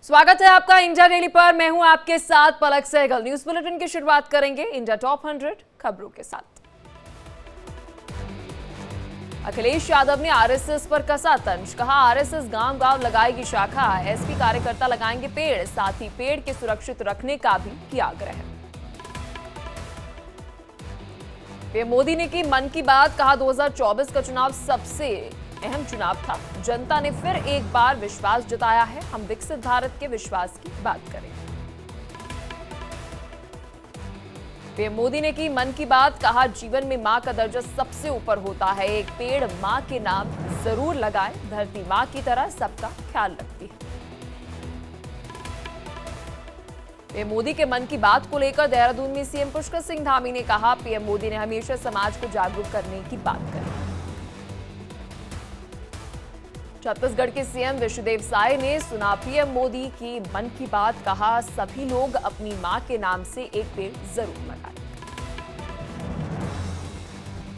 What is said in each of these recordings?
स्वागत है आपका इंडिया डेली पर। मैं हूं आपके साथ पलक सहगल। न्यूज बुलेटिन की शुरुआत करेंगे इंडिया टॉप 100 खबरों के साथ। अखिलेश यादव ने आरएसएस पर कसा तंज, कहा आरएसएस गांव-गांव लगाएगी शाखा, एसपी कार्यकर्ता लगाएंगे पेड़, साथ ही पेड़ के सुरक्षित रखने का भी किया आग्रह। पीएम मोदी ने की मन की बात, कहा 2024 का चुनाव सबसे अहम चुनाव था, जनता ने फिर एक बार विश्वास जताया है, हम विकसित भारत के विश्वास की बात करें। पीएम मोदी ने की मन की बात, कहा जीवन में मां का दर्जा सबसे ऊपर होता है, एक पेड़ मां के नाम जरूर लगाएं, धरती मां की तरह सबका ख्याल रखती है। पीएम मोदी के मन की बात को लेकर देहरादून में सीएम पुष्कर सिंह धामी ने कहा, पीएम मोदी ने हमेशा समाज को जागरूक करने की बात करी। छत्तीसगढ़ के सीएम विष्णुदेव साय ने सुना पीएम मोदी की मन की बात, कहा सभी लोग अपनी मां के नाम से एक पेड़ जरूर लगाएं।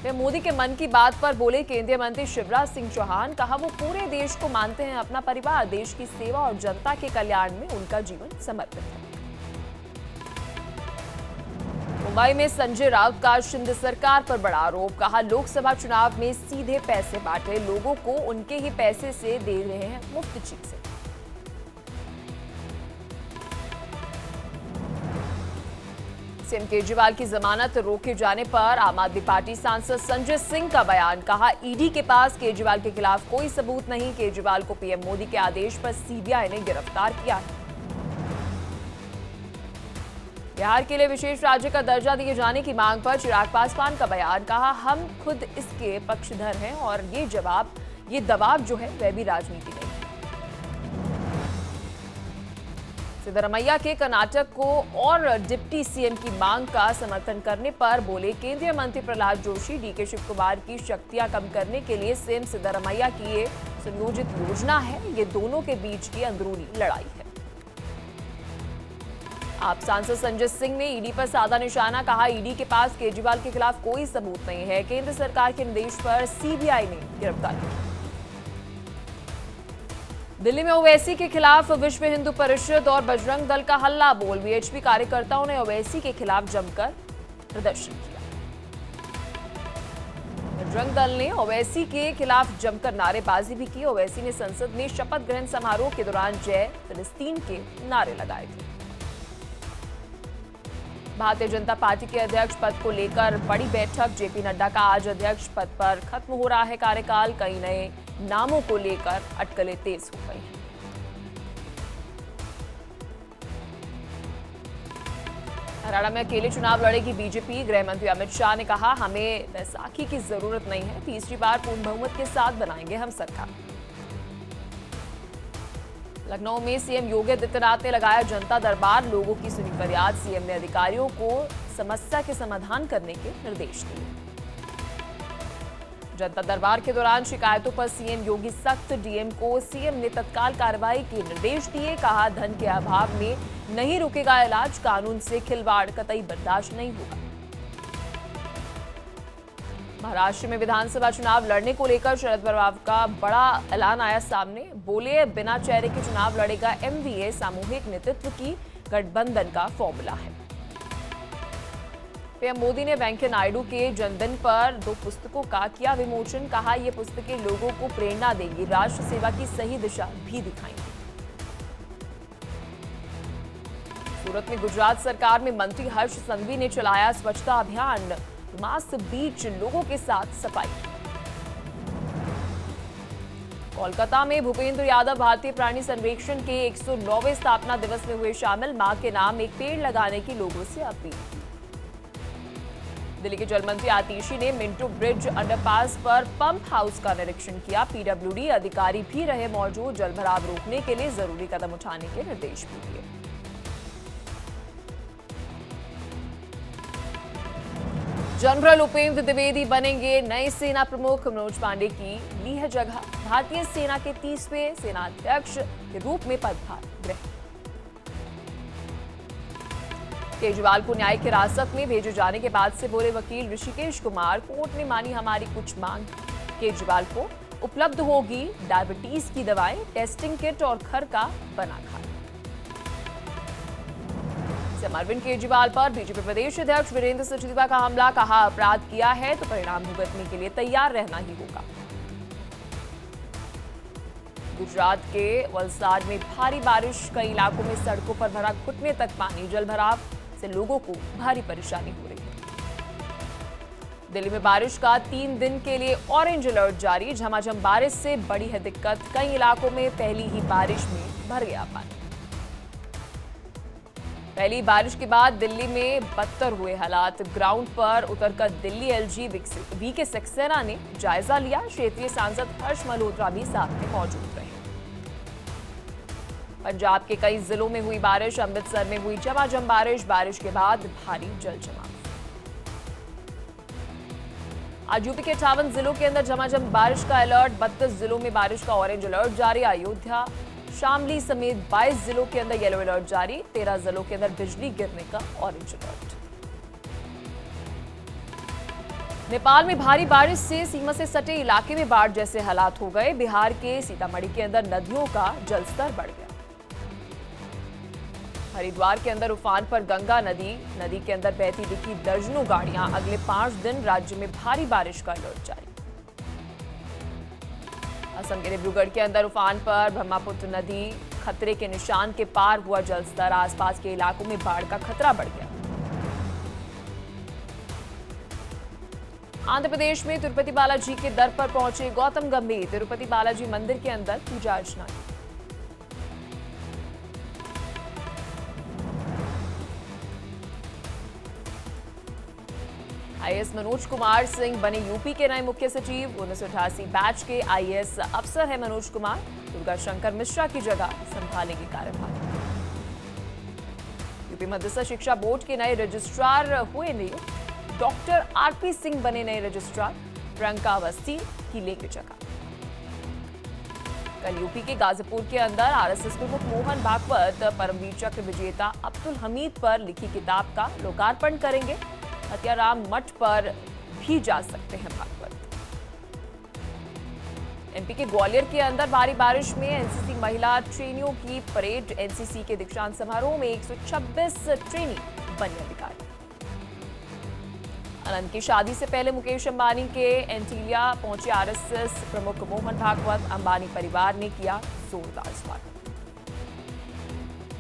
पीएम मोदी के मन की बात पर बोले केंद्रीय मंत्री शिवराज सिंह चौहान, कहा वो पूरे देश को मानते हैं अपना परिवार, देश की सेवा और जनता के कल्याण में उनका जीवन समर्पित है। मुंबई में संजय राउत का शिंदे सरकार पर बड़ा आरोप, कहा लोकसभा चुनाव में सीधे पैसे बांटे, लोगों को उनके ही पैसे से दे रहे हैं मुफ्त चीजें। सीएम केजरीवाल की जमानत रोके जाने पर आम आदमी पार्टी सांसद संजय सिंह का बयान, कहा ईडी के पास केजरीवाल के खिलाफ कोई सबूत नहीं, केजरीवाल को पीएम मोदी के आदेश पर सीबीआई ने गिरफ्तार किया है। बिहार के लिए विशेष राज्य का दर्जा दिए जाने की मांग पर चिराग पासवान का बयान, कहा हम खुद इसके पक्षधर हैं और ये दबाव जो है वह भी राजनीति नहीं है। सिद्धरमैया के कर्नाटक को और डिप्टी सीएम की मांग का समर्थन करने पर बोले केंद्रीय मंत्री प्रहलाद जोशी, डीके शिव कुमार की शक्तियां कम करने के लिए सीएम सिद्धरमैया की ये सुनियोजित योजना है, ये दोनों के बीच की अंदरूनी लड़ाई है। आप सांसद संजय सिंह ने ईडी पर साधा निशाना, कहा ईडी के पास केजरीवाल के खिलाफ कोई सबूत नहीं है, केंद्र सरकार के निर्देश पर सीबीआई ने गिरफ्तार की। दिल्ली में ओवैसी के खिलाफ विश्व हिंदू परिषद और बजरंग दल का हल्ला बोल, वीएचपी कार्यकर्ताओं ने ओवैसी के खिलाफ जमकर प्रदर्शन किया। बजरंग दल ने ओवैसी के खिलाफ जमकर नारेबाजी भी की। ओवैसी ने संसद में शपथ ग्रहण समारोह के दौरान जय फिलिस्तीन के नारे लगाए थे। भारतीय जनता पार्टी के अध्यक्ष पद को लेकर बड़ी बैठक, जेपी नड्डा का आज अध्यक्ष पद पर खत्म हो रहा है कार्यकाल, कई नए नामों को लेकर अटकलें तेज हो गई हैं। हरियाणा में अकेले चुनाव लड़ेगी बीजेपी, गृह मंत्री अमित शाह ने कहा हमें बैसाखी की जरूरत नहीं है, तीसरी बार पूर्ण बहुमत के साथ बनाएंगे हम सरकार। लखनऊ में सीएम योगी आदित्यनाथ ने लगाया जनता दरबार, लोगों की सुनी फरियाद, सीएम ने अधिकारियों को समस्या के समाधान करने के निर्देश दिए। जनता दरबार के दौरान शिकायतों पर सीएम योगी सख्त, डीएम को सीएम ने तत्काल कार्रवाई के निर्देश दिए, कहा धन के अभाव में नहीं रुकेगा इलाज, कानून से खिलवाड़ कतई बर्दाश्त नहीं होगा। महाराष्ट्र में विधानसभा चुनाव लड़ने को लेकर शरद पवार का बड़ा ऐलान आया सामने, बोले बिना चेहरे के चुनाव लड़ेगा एमवीए, सामूहिक नेतृत्व की गठबंधन का फॉर्मूला है। पीएम मोदी ने वेंकैया नायडू के जन्मदिन पर 2 पुस्तकों का किया विमोचन, कहा ये पुस्तकें लोगों को प्रेरणा देंगी, राष्ट्र सेवा की सही दिशा भी दिखाएंगी। सूरत में गुजरात सरकार में मंत्री हर्ष संघवी ने चलाया स्वच्छता अभियान, मास्क बीच लोगों के साथ सफाई। कोलकाता में भूपेंद्र यादव भारतीय प्राणी संरक्षण के 109वें स्थापना दिवस में हुए शामिल, मां के नाम एक पेड़ लगाने की लोगों से अपील। दिल्ली के जल मंत्री आतिशी ने मिंटो ब्रिज अंडरपास पर पंप हाउस का निरीक्षण किया, पीडब्ल्यूडी अधिकारी भी रहे मौजूद, जलभराव रोकने के लिए जरूरी कदम उठाने के निर्देश भी दिए। जनरल उपेंद्र द्विवेदी बनेंगे नए सेना प्रमुख, मनोज पांडे की ली है जगह, भारतीय सेना के 30वें सेनाध्यक्ष के रूप में पदभार ग्रहण। केजरीवाल को न्यायिक हिरासत में भेजे जाने के बाद से बोले वकील ऋषिकेश कुमार, कोर्ट ने मानी हमारी कुछ मांग, केजरीवाल को उपलब्ध होगी डायबिटीज की दवाएं, टेस्टिंग किट और घर का बना खाना। सीएम अरविंद केजरीवाल पर बीजेपी प्रदेश अध्यक्ष वीरेंद्र सचदेवा का हमला, कहा अपराध किया है तो परिणाम भुगतने के लिए तैयार रहना ही होगा। गुजरात के वलसाड में भारी बारिश, कई इलाकों में सड़कों पर भरा घुटने तक पानी, जल भराव से लोगों को भारी परेशानी हो रही है। दिल्ली में बारिश का 3 दिन के लिए ऑरेंज अलर्ट जारी, झमाझम बारिश से बड़ी है दिक्कत, कई इलाकों में पहली ही बारिश में भर गया पानी। पहली बारिश के बाद दिल्ली में बदतर हुए हालात, ग्राउंड पर उतरकर दिल्ली एलजी वीके सक्सेना ने जायजा लिया। क्षेत्रीय सांसद हर्ष मल्होत्रा भी साथ में मौजूद रहे। पंजाब के कई जिलों में हुई बारिश, अमृतसर में हुई झमाझम बारिश के बाद भारी जल जमाव। आज यूपी के 58 जिलों के अंदर झमाझम बारिश का अलर्ट, 32 जिलों में बारिश का ऑरेंज अलर्ट जारी। अयोध्या, शामली समेत 22 जिलों के अंदर येलो अलर्ट जारी, 13 जिलों के अंदर बिजली गिरने का ऑरेंज अलर्ट। नेपाल में भारी बारिश से सीमा से सटे इलाके में बाढ़ जैसे हालात हो गए। बिहार के सीतामढ़ी के अंदर नदियों का जलस्तर बढ़ गया। हरिद्वार के अंदर उफान पर गंगा नदी के अंदर बहती दिखी दर्जनों गाड़ियां। अगले 5 दिन राज्य में भारी बारिश का अलर्ट जारी। असम के डिब्रूगढ़ के अंदर उफान पर ब्रह्मपुत्र नदी खतरे के निशान के पार हुआ जलस्तर, आसपास के इलाकों में बाढ़ का खतरा बढ़ गया। आंध्र प्रदेश में तिरुपति बालाजी के दर पर पहुंचे गौतम गंभीर, तिरुपति बालाजी मंदिर के अंदर पूजा अर्चना की। आईएएस मनोज कुमार सिंह बने यूपी के नए मुख्य सचिव। 1988 बैच के आईएएस अफसर है मनोज कुमार। दुर्गा शंकर मिश्रा की जगह संभालेंगे कार्यभार। यूपी मदरसा शिक्षा बोर्ड के नए रजिस्ट्रार हुए नियुक्त। डॉक्टर आरपी सिंह बने नए रजिस्ट्रार। प्रियंका अवस्थी की लेंगे जगह। कल यूपी के गाजीपुर के अंदर आरएसएस प्रमुख मोहन भागवत परमवीर चक्र विजेता अब्दुल हमीद पर लिखी किताब का लोकार्पण करेंगे। हत्याराम मठ पर भी जा सकते हैं भागवत। एमपी के ग्वालियर के अंदर भारी बारिश में एनसीसी महिला ट्रेनियों की परेड। एनसीसी के दीक्षांत समारोह में 126 ट्रेनी बने अधिकारी। अनंत की शादी से पहले मुकेश अंबानी के एंटीलिया पहुंचे आरएसएस प्रमुख मोहन भागवत। अंबानी परिवार ने किया जोरदार स्वागत।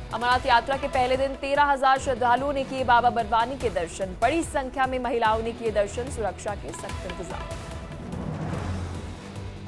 अमरनाथ यात्रा के पहले दिन 13,000 श्रद्धालुओं ने किए बाबा बर्फानी के दर्शन। बड़ी संख्या में महिलाओं ने किए दर्शन, सुरक्षा के सख्त इंतजाम।